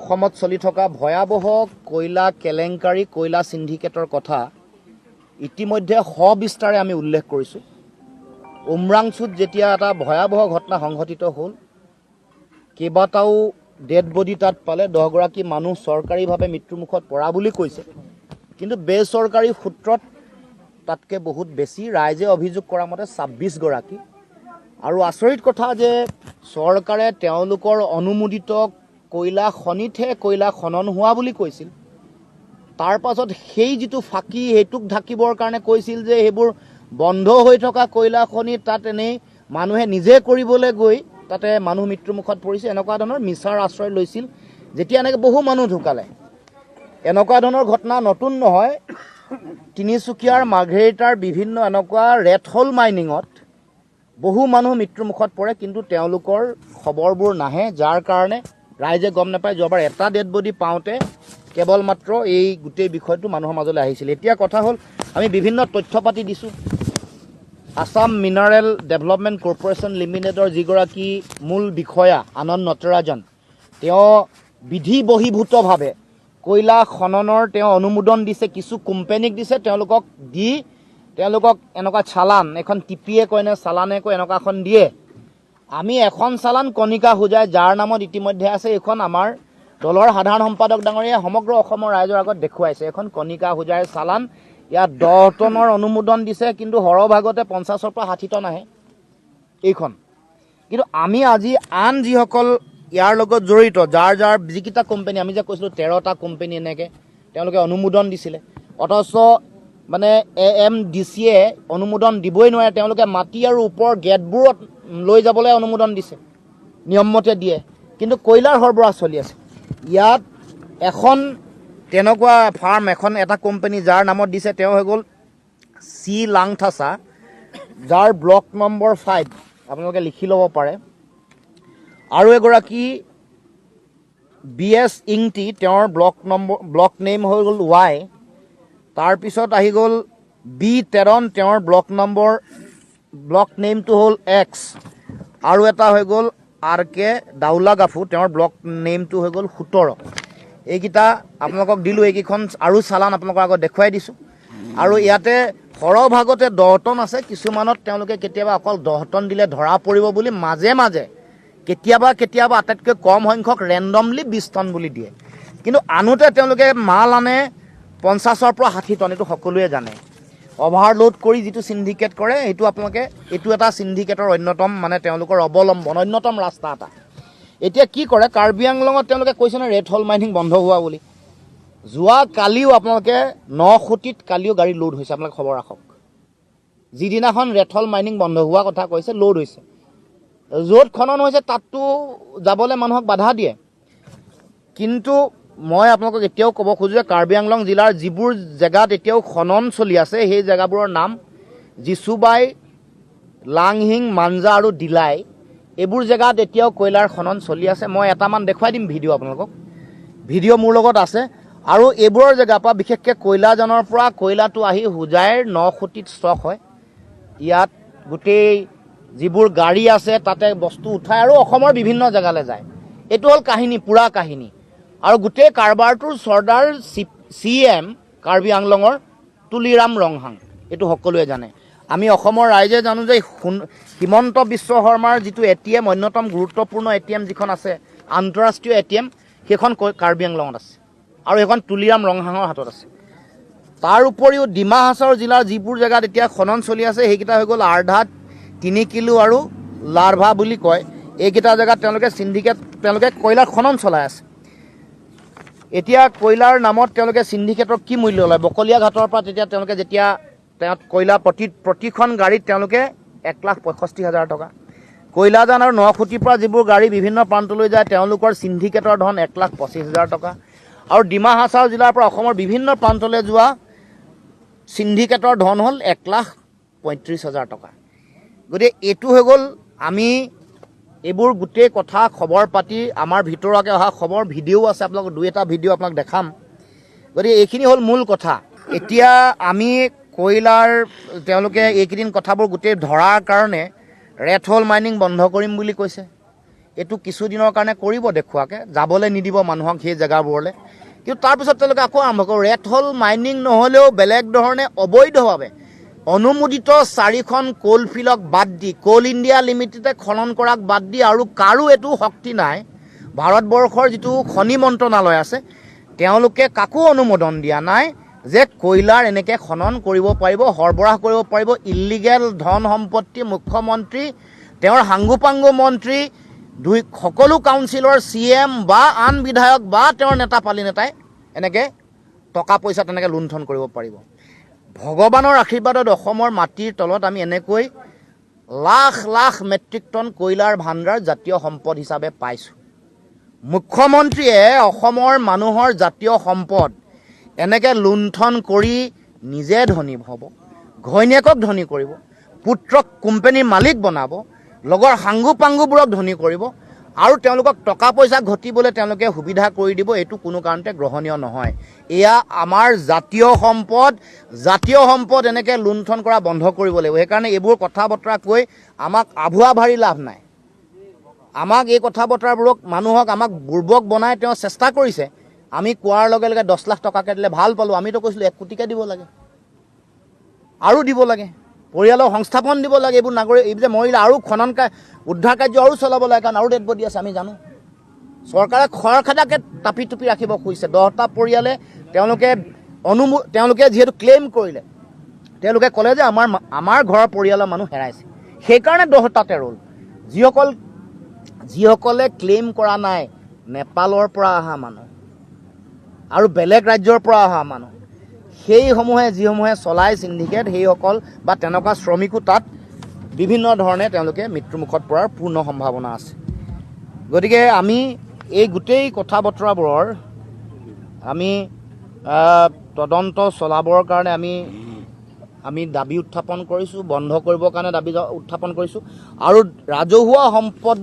অসমত চলি থকা ভয়াবহ কয়লা কেলেংকাৰী কয়লা সিন্ডিকেটৰ কথা ইতিমধ্যে সবিস্তাৰে আমি উল্লেখ কৰিছোঁ। উমৰাংচুত যেতিয়া এটা ভয়াবহ ঘটনা সংঘটিত হ'ল, কেইবাটাও ডেড বডি তাত পালে, 10 গৰাকী মানুহ চৰকাৰীভাৱে মৃত্যুমুখত পৰা বুলি কৈছে, কিন্তু বেচৰকাৰী সূত্ৰত তাতকৈ বহুত বেছি। ৰাইজে অভিযোগ কৰা মতে 26 গৰাকী। আৰু আচৰিত কথা যে চৰকাৰে তেওঁলোকৰ অনুমোদিত কয়লা খনিতহে কয়লা খনন হোৱা বুলি কৈছিল। তাৰ পাছত সেই যিটো ফাঁকি, সেইটোক ঢাকিবৰ কাৰণে কৈছিল যে সেইবোৰ বন্ধ হৈ থকা কয়লা খনি তাত এনেই মানুহে নিজে কৰিবলৈ গৈ তাতে মানুহ মৃত্যুমুখত পৰিছে, এনেকুৱা ধৰণৰ মিছাৰ আশ্ৰয় লৈছিল। যেতিয়া এনেকৈ বহু মানুহ ঢুকালে, এনেকুৱা ধৰণৰ ঘটনা নতুন নহয়। তিনিচুকীয়াৰ মাৰ্ঘেৰিটাৰ বিভিন্ন এনেকুৱা ৰেড হোল মাইনিঙত বহু মানুহ মৃত্যুমুখত পৰে, কিন্তু তেওঁলোকৰ খবৰবোৰ নাহে, যাৰ কাৰণে ৰাইজে গম নাপায়। যোৱাবাৰ এটা ডেড বডি পাওঁতে কেৱল মাত্ৰ এই গোটেই বিষয়টো মানুহৰ মাজলৈ আহিছিল। এতিয়া কথা হ'ল, আমি বিভিন্ন তথ্য পাতি দিছোঁ। আসাম মিনাৰেল ডেভেলপমেণ্ট কৰ্পৰেশ্যন লিমিটেডৰ যিগৰাকী মূল বিষয়া আনন্দ নটৰাজন, তেওঁ বিধি বহিৰ্ভূতভাৱে কয়লা খননৰ তেওঁ অনুমোদন দিছে, কিছু কোম্পানীক দিছে। তেওঁলোকক এনেকুৱা চালান, এখন টিপিয়ে কয় নে চালানে কয়, এনেকুৱা এখন দিয়ে। আমি এখন চালান কণিকা হোজাই, যাৰ নামত ইতিমধ্যে আছে, এইখন আমাৰ দলৰ সাধাৰণ সম্পাদক ডাঙৰীয়াই সমগ্ৰ অসমৰ ৰাইজৰ আগত দেখুৱাইছে। এখন কণিকা হোজাইৰ চালান, ইয়াত 10 টনৰ অনুমোদন দিছে, কিন্তু সৰহভাগতে 50ৰ পৰা 60 টন আহে এইখন। কিন্তু আমি আজি আন যিসকল ইয়াৰ লগত জড়িত, যাৰ যিকেইটা কোম্পানী, আমি যে কৈছিলোঁ 13টা কোম্পানী এনেকৈ তেওঁলোকে অনুমোদন দিছিলে, অথচ মানে AMDCয়ে অনুমোদন দিবই নোৱাৰে। তেওঁলোকে মাটি আৰু ওপৰৰ গেটবোৰত লৈ যাবলৈ অনুমোদন দিছে, নিয়মমতে দিয়ে, কিন্তু কয়লাৰ সৰবৰাহ চলি আছে। ইয়াত এখন তেনেকুৱা ফাৰ্ম, এটা কোম্পানী যাৰ নামত দিছে, তেওঁ হৈ গ'ল চি লাংথাচা, যাৰ ব্লক নম্বৰ 5, আপোনালোকে লিখি ল'ব পাৰে। আৰু এগৰাকী BS ইংটি, তেওঁৰ ব্লক নেম হৈ গ'ল Y। তাৰপিছত আহি গ'ল B13, তেওঁৰ ব্লক নেমটো হ'ল X। আৰু এটা হৈ গ'ল RK দাউলা গাফু, তেওঁৰ ব্লক নেমটো হৈ গ'ল 17। এইকেইটা আপোনালোকক দিলোঁ, এইকেইখন আৰু চালান আপোনালোকৰ আগত দেখুৱাই দিছোঁ। আৰু ইয়াতে সৰহভাগতে 10 টন আছে, কিছুমানত তেওঁলোকে কেতিয়াবা অকল 10 টন দিলে ধৰা পৰিব বুলি মাজে মাজে কেতিয়াবা আটাইতকৈ কম সংখ্যক ৰেণ্ডমলি 20 টন বুলি দিয়ে, কিন্তু আনোতে তেওঁলোকে মাল আনে 50ৰ পৰা 60 টন। এইটো সকলোৱে জানে। অভাৰলোড কৰি যিটো সিন্ডিকেট কৰে, এইটো এটা সিন্ডিকেটৰ অন্যতম, মানে তেওঁলোকৰ অৱলম্বন, অন্যতম ৰাস্তা এটা। এতিয়া কি কৰে, কাৰ্বি আংলঙত তেওঁলোকে কৈছে ন ৰেড হোল মাইনিং বন্ধ হোৱা বুলি। যোৱা কালিও আপোনালোকে 9 কোটিত কালিও গাড়ী লোড হৈছে, আপোনালোকে খবৰ ৰাখক। যিদিনাখন ৰেড হোল মাইনিং বন্ধ হোৱা কথা কৈছে, লোড হৈছে। য'ত খনন হৈছে তাততো যাবলৈ মানুহক বাধা দিয়ে। কিন্তু মই আপোনালোকক এতিয়াও ক'ব খোজোঁ যে কাৰ্বি আংলং জিলাৰ যিবোৰ জেগাত এতিয়াও খনন চলি আছে, সেই জেগাবোৰৰ নাম জিচুবাই, লাংহিং, মাঞ্জা আৰু ডিলাই। এইবোৰ জেগাত এতিয়াও কয়লাৰ খনন চলি আছে। মই এটামান দেখুৱাই দিম ভিডিঅ' আপোনালোকক, ভিডিঅ' মোৰ লগত আছে। আৰু এইবোৰৰ জেগাৰ পৰা, বিশেষকৈ কয়লাজানৰ পৰা কয়লাটো আহি হোজাইৰ 9 কোটিত ষ্টক হয়। ইয়াত গোটেই যিবোৰ গাড়ী আছে তাতে বস্তু উঠাই আৰু অসমৰ বিভিন্ন জেগালৈ যায়। এইটো হ'ল কাহিনী, পুৰা কাহিনী। আৰু গোটেই কাৰবাৰটোৰ চৰ্দাৰ CM কাৰ্বি আংলঙৰ তুলিৰাম ৰংহাং, এইটো সকলোৱে জানে। আমি অসমৰ ৰাইজে জানো যে হিমন্ত বিশ্ব শৰ্মাৰ যিটো ATM, অন্যতম গুৰুত্বপূৰ্ণ ATM যিখন আছে, আন্তঃৰাষ্ট্ৰীয় ATM, সেইখন কাৰ্বি আংলঙত আছে, আৰু সেইখন তুলিৰাম ৰংহাঙৰ হাতত আছে। তাৰ উপৰিও ডিমা হাছাও জিলাৰ যিবোৰ জেগাত এতিয়া খনন চলি আছে, সেইকেইটা হৈ গ'ল আৰ্ধাত, 3 কিলো আৰু লাৰভা বুলি কয়। এইকেইটা জেগাত তেওঁলোকে কয়লাৰ খনন চলাই আছে। এতিয়া কয়লাৰ নামত তেওঁলোকে সিন্ডিকেটৰ কি মূল্য লয়, বকলীয়া ঘাটৰ পৰা যেতিয়া কয়লা প্ৰতিখন গাড়ীত তেওঁলোকে 1,65,000 টকা। কয়লাজান আৰু 9 কোটিৰ পৰা যিবোৰ গাড়ী বিভিন্ন প্ৰান্তলৈ যায়, তেওঁলোকৰ সিন্ডিকেটৰ ধন 1,25,000 টকা। আৰু ডিমা হাছাও জিলাৰ পৰা অসমৰ বিভিন্ন প্ৰান্তলৈ যোৱা সিন্ডিকেটৰ ধন হ'ল 1,35,000 টকা। গতিকে এইটো হৈ গ'ল, আমি এইবোৰ গোটেই কথা খবৰ পাতি, আমাৰ ভিতৰুৱাকৈ অহা খবৰ, ভিডিঅ'ও আছে, আপোনালোকক 2-এটা ভিডিঅ' আপোনাক দেখাম। গতিকে এইখিনি হ'ল মূল কথা। এতিয়া আমি কয়লাৰ, তেওঁলোকে এইকেইদিন কথাবোৰ গোটেই ধৰাৰ কাৰণে ৰেড হোল মাইনিং বন্ধ কৰিম বুলি কৈছে। এইটো কিছুদিনৰ কাৰণে কৰিব দেখুৱাকৈ, যাবলৈ নিদিব মানুহক সেই জেগাবোৰলৈ। কিন্তু তাৰপিছত তেওঁলোকে আকৌ আৰম্ভ কৰিব, ৰেড হল মাইনিং নহ'লেও বেলেগ ধৰণে অবৈধভাৱে অনুমোদিত 4খন কোলফিল্ডক বাদ দি, কোল ইণ্ডিয়া লিমিটেডে খনন কৰাক বাদ দি আৰু কাৰো এইটো শক্তি নাই। ভাৰতবৰ্ষৰ যিটো খনি মন্ত্ৰণালয় আছে তেওঁলোকে কাকো অনুমোদন দিয়া নাই যে কয়লাৰ এনেকৈ খনন কৰিব পাৰিব, সৰবৰাহ কৰিব পাৰিব। ইলিগেল ধন সম্পত্তি মুখ্যমন্ত্ৰী, তেওঁৰ সাংগোপাংগো মন্ত্ৰী, সকলো কাউন্সিলৰ CM বা আন বিধায়ক বা তেওঁৰ নেতা পালি নেতাই এনেকৈ টকা পইচা তেনেকৈ লুণ্ঠন কৰিব পাৰিব। ভগৱানৰ আশীৰ্বাদত অসমৰ মাটিৰ তলত আমি এনেকৈ লাখ লাখ মেট্ৰিক টন কয়লাৰ ভাণ্ডাৰ জাতীয় সম্পদ হিচাপে পাইছোঁ। মুখ্যমন্ত্ৰীয়ে অসমৰ মানুহৰ জাতীয় সম্পদ এনেকৈ লুণ্ঠন কৰি নিজে ধনী হ'ব, ঘৈণীয়েকক ধনী কৰিব, পুত্ৰক কোম্পানীৰ মালিক বনাব, লগৰ সাংগোপাংগোবোৰক ধনী কৰিব আৰু তেওঁলোকক টকা পইচা ঘটিবলৈ তেওঁলোকে সুবিধা কৰি দিব। এইটো কোনো কাৰণতে গ্ৰহণীয় নহয়। এয়া আমাৰ জাতীয় সম্পদ এনেকৈ লুণ্ঠন কৰা বন্ধ কৰিব লাগিব। সেইকাৰণে এইবোৰ কথা বতৰা কৈ আমাক আভুৱা ভাৰি লাভ নাই। আমাক এই কথা বতৰাবোৰক মানুহক আমাক বুৰ্বক বনাই তেওঁ চেষ্টা কৰিছে। আমি কোৱাৰ লগে লগে 10 লাখ টকাকৈ দিলে ভাল পালোঁ। আমিতো কৈছিলোঁ 1 কোটিকৈ দিব লাগে আৰু দিব লাগে, পৰিয়ালক সংস্থাপন দিব লাগে। এইবোৰ নাগৰিক এই যে মৰিলে আৰু খনন উদ্ধাৰ কাৰ্য আৰু চলাব লাগে, কাৰণ আৰু ডেড বডি আছে আমি জানো। চৰকাৰে খৰখেদাকৈ টাপি টুপি ৰাখিব খুজিছে। 10টা পৰিয়ালে তেওঁলোকে যিহেতু ক্লেইম কৰিলে, তেওঁলোকে ক'লে যে আমাৰ ঘৰৰ পৰিয়ালৰ মানুহ হেৰাইছে, সেইকাৰণে 10টাতে ৰ'ল। যিসকলে ক্লেইম কৰা নাই, নেপালৰ পৰা অহা মানুহ আৰু বেলেগ ৰাজ্যৰ পৰা অহা মানুহ, যিসমূহে চলাই চিণ্ডিকেট, সেইসকল বা তেনেকুৱা শ্ৰমিকো তাত বিভিন্ন ধৰণে তেওঁলোকে মৃত্যুমুখত পৰাৰ পূৰ্ণ সম্ভাৱনা আছে। গতিকে আমি এই গোটেই কথা বতৰাবোৰৰ আমি তদন্ত চলাবৰ কাৰণে আমি দাবী উত্থাপন কৰিছোঁ, বন্ধ কৰিবৰ কাৰণে দাবী উত্থাপন কৰিছোঁ। আৰু ৰাজহুৱা সম্পদ